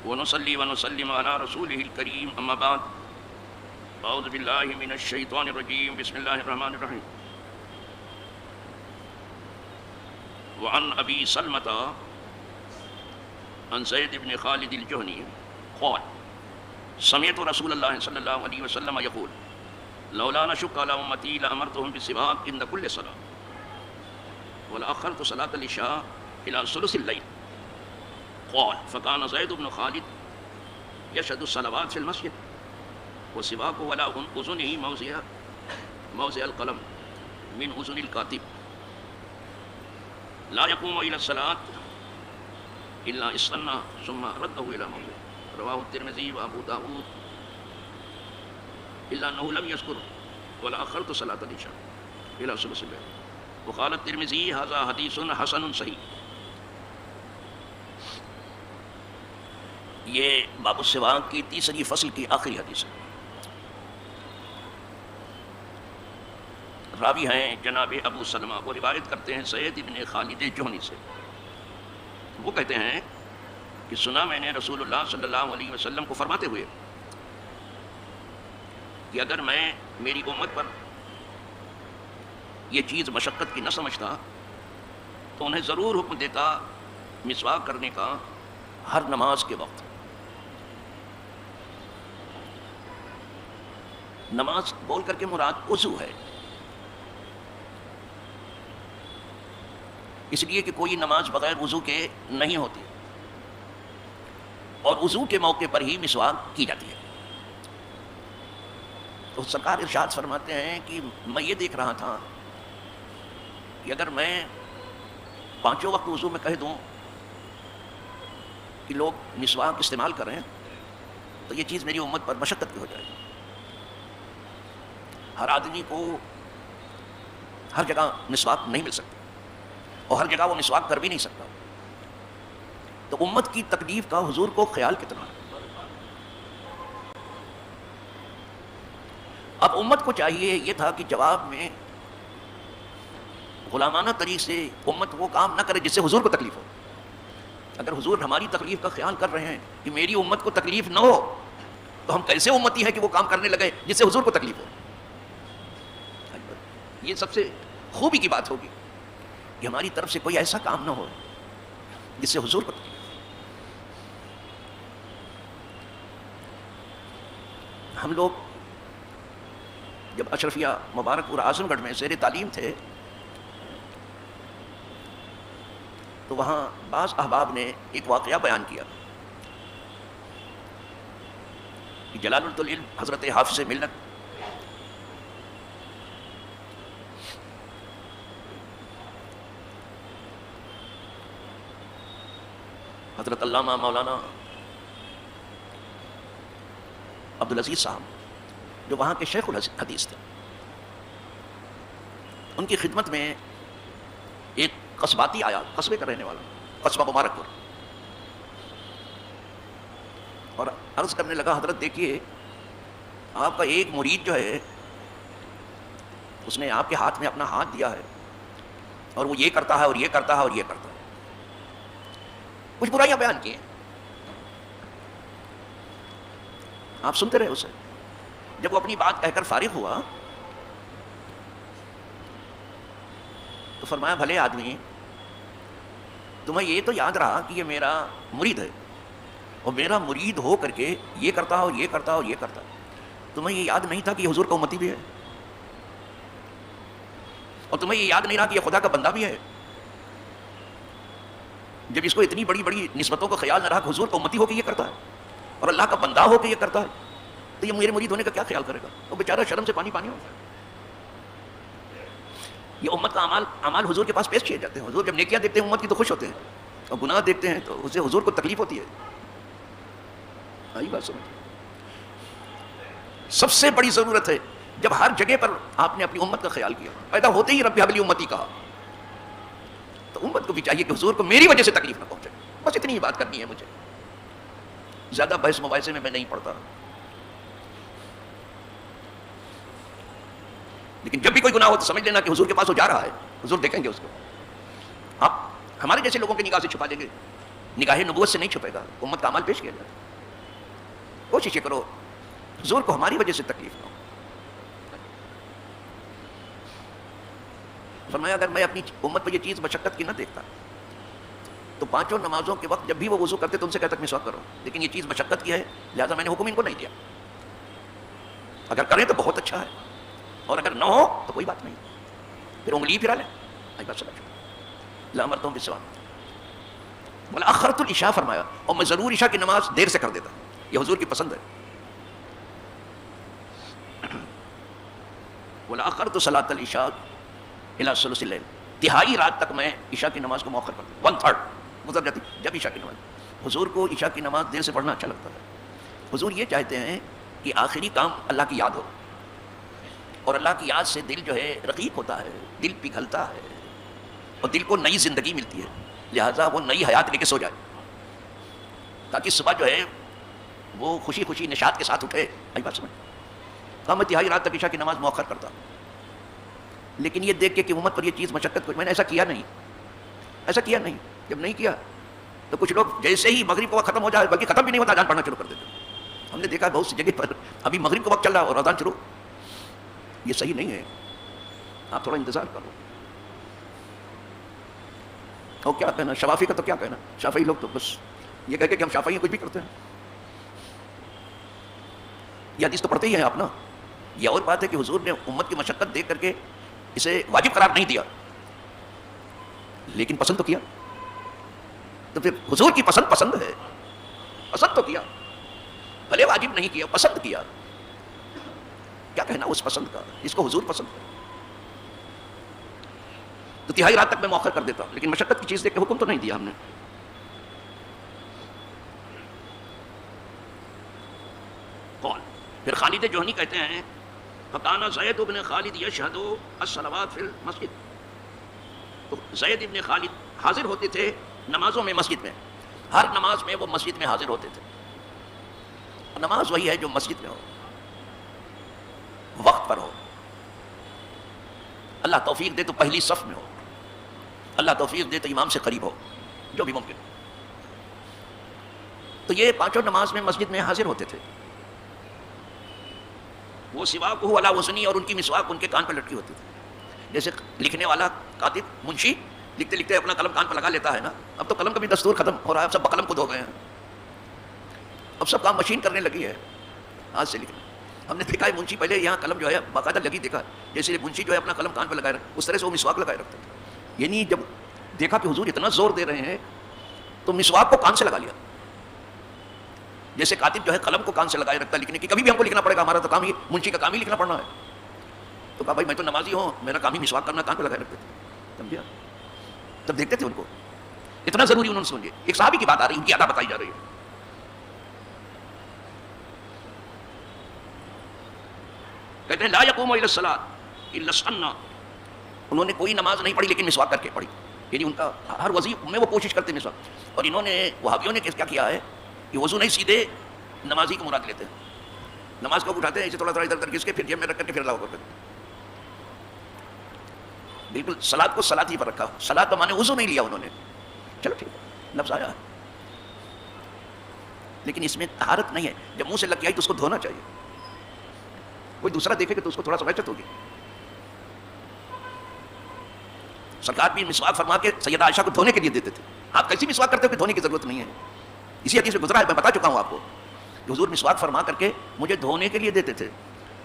ونصلي ونسلم على رسوله الكريم أما بعد أعوذ بالله من الشيطان الرجيم بسم الله الرحمن الرحيم وعن أبي سلمة عن زيد بن خالد الجهني قال سمعت رسول الله صلى الله عليه وسلم يقول لولا نشق على أمتي لأمرتهم بالسواك عند كل صلاة ولأخرت صلاة العشاء إلى ثلث الليل قال فكان زيد بن خالد يشهد الصلوات في المسجد والسواك ولا أذنه موضع القلم من أذن الكاتب لا يقوم إلى الصلاة إلا استنى ثم رده إلى موضعه رواه الترمذي وأبو داود إلا أنه لم يذكر ولا أخرت صلاة العشاء إلى ثلث الليل وقال الترمذي هذا حديث حسن صحيح. یہ باب السواک کی تیسری فصل کی آخری حدیث ہے. راوی ہیں جناب ابو سلمہ، وہ روایت کرتے ہیں زید بن خالد جہنی سے. وہ کہتے ہیں کہ سنا میں نے رسول اللہ صلی اللہ علیہ وسلم کو فرماتے ہوئے کہ اگر میں میری امت پر یہ چیز مشقت کی نہ سمجھتا تو انہیں ضرور حکم دیتا مسواک کرنے کا ہر نماز کے وقت. نماز بول کر کے مراد وضو ہے، اس لیے کہ کوئی نماز بغیر وضو کے نہیں ہوتی اور وضو کے موقع پر ہی مسواک کی جاتی ہے. تو سرکار ارشاد فرماتے ہیں کہ میں یہ دیکھ رہا تھا کہ اگر میں پانچوں وقت وضو میں کہہ دوں کہ لوگ مسواک استعمال کریں تو یہ چیز میری امت پر مشقت کی ہو جائے گی. ہر آدمی کو ہر جگہ مسواک نہیں مل سکتا اور ہر جگہ وہ مسواک کر بھی نہیں سکتا. تو امت کی تکلیف کا حضور کو خیال کتنا ہے. اب امت کو چاہیے یہ تھا کہ جواب میں غلامانہ طریق سے امت وہ کام نہ کرے جس سے حضور کو تکلیف ہو. اگر حضور ہماری تکلیف کا خیال کر رہے ہیں کہ میری امت کو تکلیف نہ ہو تو ہم کیسے امتی ہے کہ وہ کام کرنے لگے جس سے حضور کو تکلیف ہو. یہ سب سے خوبی کی بات ہوگی کہ ہماری طرف سے کوئی ایسا کام نہ ہو جس سے حضور کو تکلیف. ہم لوگ جب اشرفیہ مبارک پور اعظم گڑھ میں زیر تعلیم تھے تو وہاں بعض احباب نے ایک واقعہ بیان کیا کہ جلالۃ العلم حضرت حافظ ملت حضرت علامہ مولانا عبدالعزیز صاحب جو وہاں کے شیخ الحدیث تھے، ان کی خدمت میں ایک قصباتی آیا، قصبے کا رہنے والا، قصبہ مبارک پور، اور عرض کرنے لگا حضرت دیکھیے آپ کا ایک مرید جو ہے اس نے آپ کے ہاتھ میں اپنا ہاتھ دیا ہے اور وہ یہ کرتا ہے اور یہ کرتا ہے اور یہ کرتا ہے. کچھ برائیاں بیان کی ہیں، آپ سنتے رہے اسے. جب وہ اپنی بات کہہ کر فارغ ہوا تو فرمایا بھلے آدمی تمہیں یہ تو یاد رہا کہ یہ میرا مرید ہے اور میرا مرید ہو کر کے یہ کرتا ہے اور یہ کرتا ہے اور یہ کرتا ہے، تمہیں یہ یاد نہیں تھا کہ یہ حضور کا امتی بھی ہے اور تمہیں یہ یاد نہیں رہا کہ یہ خدا کا بندہ بھی ہے. جب اس کو اتنی بڑی بڑی نسبتوں کا خیال نہ رہا کہ حضور کا امتی ہو کے یہ کرتا ہے اور اللہ کا بندہ ہو کے یہ کرتا ہے تو یہ میرے مرید ہونے کا کیا خیال کرے گا؟ وہ بیچارہ شرم سے پانی پانی ہوتا ہے. یہ امت کا اعمال حضور کے پاس پیش کیے جاتے ہیں. حضور جب نیکیاں دیکھتے ہیں امت کی تو خوش ہوتے ہیں اور گناہ دیکھتے ہیں تو اسے حضور کو تکلیف ہوتی ہے. آئی بات سمجھ. سب سے بڑی ضرورت ہے جب ہر جگہ پر آپ نے اپنی امت کا خیال کیا، پیدا ہوتے ہی رب حبلی امتی کہا، تو امت کو بھی چاہیے کہ حضور کو میری وجہ سے تکلیف نہ پہنچے. بس اتنی ہی بات کرنی ہے مجھے. زیادہ بحث مباحثے میں نہیں پڑتا. لیکن جب بھی کوئی گناہ ہو تو سمجھ لینا کہ حضور کے پاس وہ جا رہا ہے، حضور دیکھیں گے اس کو. آپ ہمارے جیسے لوگوں کی نگاہ سے چھپا دیں گے نگاہ نبوت سے نہیں چھپے گا، امت کا اعمال پیش کیا جائے. کوشش کرو حضور کو ہماری وجہ سے تکلیف نہ ہو. فرمایا اگر میں اپنی امت پہ یہ چیز مشقت کی نہ دیکھتا تو پانچوں نمازوں کے وقت جب بھی وہ وضو کرتے تو ان سے کہتا کہ مسواک کرو، لیکن یہ چیز مشقت کی ہے لہٰذا میں نے حکم ان کو نہیں دیا. اگر کریں تو بہت اچھا ہے، اور اگر نہ ہو تو کوئی بات نہیں، پھر انگلی پھرا لیں. آئی بات سمجھ لامرتوں کے سوال بولا اخرت العشاء فرمایا، اور میں ضرور عشاء کی نماز دیر سے کر دیتا، یہ حضور کی پسند ہے. بولا اخرت صلاۃ العشاء الی ثلث اللیل، تہائی رات تک میں عشاء کی نماز کو مؤخر کر دوں. 1/3 گزر جاتی جب عشاء کی نماز. حضور کو عشاء کی نماز دیر سے پڑھنا اچھا لگتا ہے. حضور یہ چاہتے ہیں کہ آخری کام اللہ کی یاد ہو، اور اللہ کی یاد سے دل جو ہے رقیق ہوتا ہے، دل پگھلتا ہے، اور دل کو نئی زندگی ملتی ہے. لہٰذا وہ نئی حیات لے کے سو جائے تاکہ صبح جو ہے وہ خوشی خوشی نشاط کے ساتھ اٹھے. آئی بات سمجھ. ہاں میں تہائی رات تک عشاء کی نماز مؤخر کرتا ہوں، لیکن یہ دیکھ کے کہ امت پر یہ چیز مشقت میں نے ایسا کیا نہیں. جب نہیں کیا تو کچھ لوگ جیسے ہی مغرب کا وقت ختم ہو جائے، بلکہ ختم بھی نہیں ہوتا، اذان پڑھنا شروع کر دیتے. ہم نے دیکھا بہت سی جگہ پر ابھی مغرب کا وقت چل رہا اور اذان شروع. یہ صحیح نہیں ہے، آپ تھوڑا انتظار کرو. اور کیا کہنا شفافی کا، تو کیا کہنا شافعی لوگ تو بس یہ کہہ کے کہ ہم شافعی ہیں کچھ بھی کرتے ہیں. یہ حدیث تو پڑھتے ہی ہیں آپ نا. یہ اور بات ہے کہ حضور نے امت کی مشقت دیکھ کر کے اسے واجب قرار نہیں دیا، لیکن پسند تو کیا. تو پھر حضور کی پسند ہے، پسند تو کیا، بھلے واجب نہیں کیا، پسند کیا. کیا کہنا اس پسند کا جس کو حضور پسند ہے. تو تہائی رات تک میں مؤخر کر دیتا ہوں، لیکن مشقت کی چیز دیکھ کے حکم تو نہیں دیا ہم نے. قول پھر خالد جوہنی کہتے ہیں فکانا زید ابن خالد یشہد الصلوات فی المسجد، تو زید ابن خالد حاضر ہوتے تھے نمازوں میں، مسجد میں ہر نماز میں وہ مسجد میں حاضر ہوتے تھے. نماز وہی ہے جو مسجد میں ہو، وقت پر ہو. اللہ توفیق دے تو پہلی صف میں ہو، اللہ توفیق دے تو امام سے قریب ہو، جو بھی ممکن. تو یہ پانچوں نماز میں مسجد میں حاضر ہوتے تھے. وہ سواک ہو علی وزنی، اور ان کی مسواک ان کے کان پہ لٹکی ہوتی تھی. جیسے لکھنے والا کاتب منشی لکھتے لکھتے اپنا قلم کان پہ لگا لیتا ہے نا. اب تو قلم کا بھی دستور ختم ہو رہا ہے، اب سب بقلم خود ہو گئے ہیں. اب سب کام مشین کرنے لگی ہے، ہاتھ سے لکھنا. ہم نے دیکھا ہے منشی پہلے یہاں قلم جو ہے باقاعدہ لگی دیکھا، جیسے منشی جو ہے اپنا قلم کان پہ لگائے رکھتا اس طرح سے وہ مسواک لگائے رکھتا تھا. یعنی جب دیکھا کہ حضور اتنا زور دے رہے ہیں تو مسواک کو کان سے لگا لیا. جیسے کاتب جو ہے قلم کو کان سے لگائے رکھتا لکھنے کی، کبھی بھی ہم کو لکھنا پڑے گا، ہمارا تو کام ہی منشی کا کام ہی لکھنا پڑنا ہے. تو کہا بھائی میں تو نمازی ہوں، میرا کام ہی مسواک کرنا، کان پہ لگائے رکھتے تھے. سمجھا؟ تب دیکھتے تھے ان کو اتنا ضروری انہوں نے سمجھے. ایک صحابی کی بات آ رہی ہے، ان کی ادا بتائی جا رہی ہے. کہتے ہیں لا یقوم الی الصلاۃ الا سنہ، انہوں نے کوئی نماز نہیں پڑھی لیکن مسواک کر کے پڑھی. یعنی ان کا ہر وضو میں وہ کوشش کرتے مسواک. اور انہوں نے وہابیوں نے کیا کیا ہے کہ وضو نہیں سیدھے نمازی کو مراد لیتے ہیں. نماز کو اٹھاتے ہیں اسے تھوڑا تھوڑا ادھر کر کے اس کے پھر جیب میں رکھ کر کے پھر اللہ اکبر کرتے ہیں. بالکل صلاۃ کو صلاۃ ہی پر رکھا. صلاۃ تو مانے وضو نہیں لیا انہوں نے. چلو ٹھیک ہے، لفظ آیا لیکن اس میں طہارت نہیں ہے. جب منہ سے لگ کے آئی تو اس کو دھونا چاہیے. کوئی دوسرا دیکھے گا تو اس کو تھوڑا سا بحثت ہوگی. سرکار بھی مسواک فرما کے سیدہ عائشہ کو دھونے کے لیے دیتے تھے. آپ کیسی مسواک کرتے ہو کہ دھونے کی ضرورت نہیں ہے. اسی حدیث میں گزرا ہے، میں بتا چکا ہوں آپ کو. حضور مسواک فرما کر کے مجھے دھونے کے لیے دیتے تھے،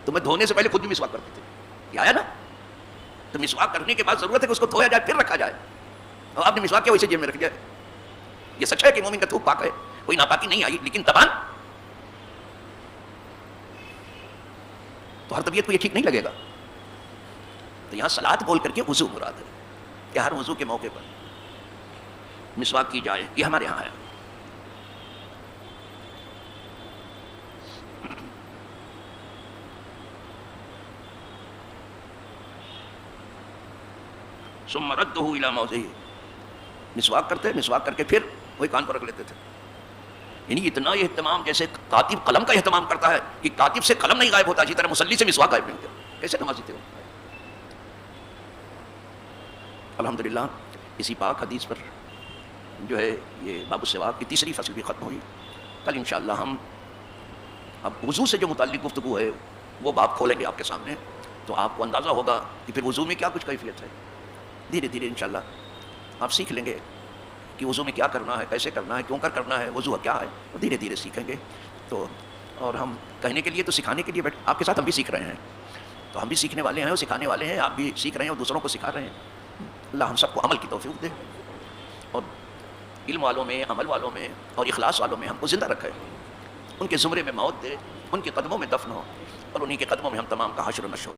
تو میں دھونے سے پہلے خود بھی مسواک کرتے تھے. یہ آیا نا. تو مسواک کرنے کے بعد ضرورت ہے کہ اس کو دھویا جائے پھر رکھا جائے. اور آپ نے مسواک کیا ویسے جیب میں رکھ دیا. یہ سچ ہے کہ مومن کا تھوک پاک ہے، کوئی ناپاکی نہیں آئی، لیکن زبان تو ہر طبیعت کو یہ ٹھیک نہیں لگے گا. تو یہاں صلاۃ بول کر کے وضو مراد ہے کہ ہر وضو کے موقع پر مسواک کی جائے. یہ ہمارے یہاں ہے. ثم رده الى موضعه، مسواک کرتے، مسواک کر کے پھر وہی کان پر رکھ لیتے تھے. یعنی اتنا یہ اہتمام، جیسے کاتب قلم کا اہتمام کرتا ہے کہ کاتب سے قلم نہیں غائب ہوتا، اسی طرح مصلی سے مسواک غائب نہیں ہوتا. کیسے نمازی تھے وہ. الحمدللہ اسی پاک حدیث پر جو ہے یہ باب السواک کی تیسری فصل بھی ختم ہوئی. کل انشاءاللہ ہم اب وضو سے جو متعلق گفتگو ہے وہ باب کھولیں گے آپ کے سامنے، تو آپ کو اندازہ ہوگا کہ پھر وضو میں کیا کچھ کیفیت ہے. دھیرے دھیرے انشاءاللہ آپ سیکھ لیں گے کہ وضو میں کیا کرنا ہے، کیسے کرنا ہے، کیوں کر کرنا ہے، وضو کیا ہے، وہ دھیرے دھیرے سیکھیں گے. تو اور ہم کہنے کے لیے تو سکھانے کے لیے آپ کے ساتھ ہم بھی سیکھ رہے ہیں، تو ہم بھی سیکھنے والے ہیں اور سکھانے والے ہیں، آپ بھی سیکھ رہے ہیں اور دوسروں کو سکھا رہے ہیں. اللہ ہم سب کو عمل کی توفیق دے اور علم والوں میں، عمل والوں میں اور اخلاص والوں میں ہم کو زندہ رکھے، ان کے زمرے میں موت دے، ان کے قدموں میں دفن ہو اور انہی کے قدموں میں ہم تمام کا حشر و نشر ہو.